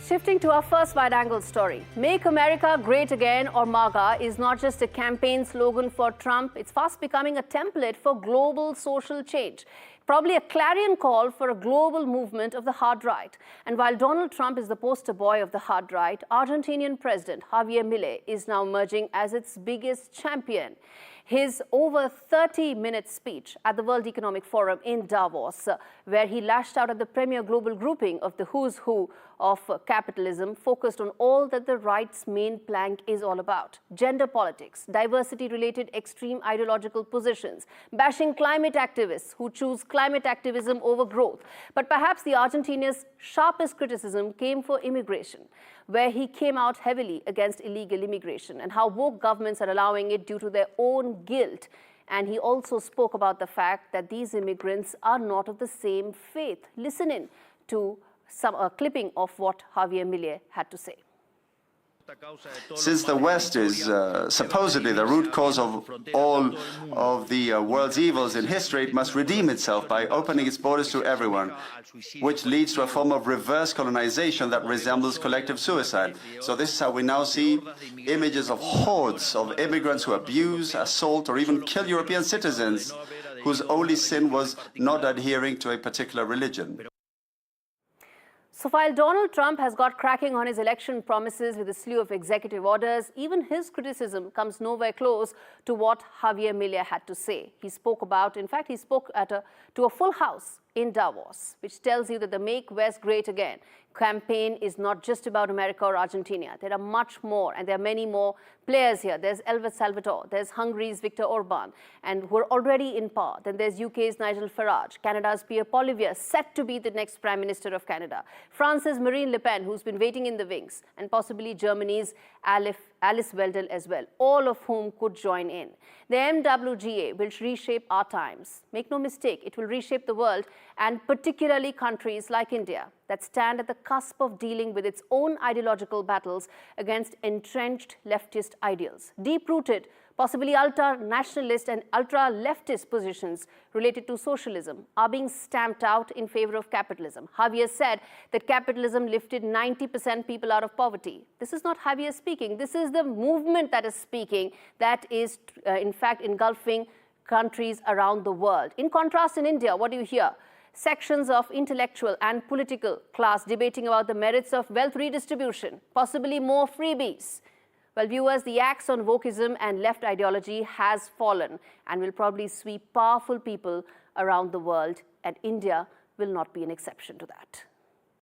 Shifting to our first wide-angle story, Make America Great Again or MAGA is not just a campaign slogan for Trump, it's fast becoming a template for global social change. Probably a clarion call for a global movement of the hard right. And while Donald Trump is the poster boy of the hard right, Argentinian President Javier Milei is now emerging as its biggest champion. His over 30-minute speech at the World Economic Forum in Davos, where he lashed out at the premier global grouping of the who's who of capitalism, focused on all that the right's main plank is all about: gender politics, diversity-related extreme ideological positions, bashing climate activists who choose climate activism over growth. But perhaps the Argentinian's sharpest criticism came for immigration, where he came out heavily against illegal immigration and how woke governments are allowing it due to their own guilt. And he also spoke about the fact that these immigrants are not of the same faith. Listen in to a clipping of what Javier Milei had to say. Since the West is supposedly the root cause of all of the world's evils in history, it must redeem itself by opening its borders to everyone, which leads to a form of reverse colonization that resembles collective suicide. So this is how we now see images of hordes of immigrants who abuse, assault, or even kill European citizens whose only sin was not adhering to a particular religion. So while Donald Trump has got cracking on his election promises with a slew of executive orders, even his criticism comes nowhere close to what Javier Milei had to say. He spoke about, in fact, he spoke to a full house in Davos, which tells you that the Make West Great Again campaign is not just about America or Argentina. There are much more, and there are many more players here. There's El Salvador, there's Hungary's Viktor Orban, and who are already in power. Then there's UK's Nigel Farage, Canada's Pierre Poilievre, set to be the next Prime Minister of Canada, France's Marine Le Pen, who's been waiting in the wings, and possibly Germany's Alice Weidel as well, all of whom could join in. The MWGA will reshape our times. Make no mistake, it will reshape the world, and particularly countries like India that stand at the cusp of dealing with its own ideological battles against entrenched leftist ideals. Deep-rooted, possibly ultra-nationalist and ultra-leftist positions related to socialism are being stamped out in favor of capitalism. Javier said that capitalism lifted 90% people out of poverty. This is not Javier speaking. This is the movement that is speaking, that is, in fact, engulfing countries around the world. In contrast, in India, what do you hear? Sections of intellectual and political class debating about the merits of wealth redistribution, possibly more freebies. Well, viewers, the axe on wokeism and left ideology has fallen and will probably sweep powerful people around the world, and India will not be an exception to that.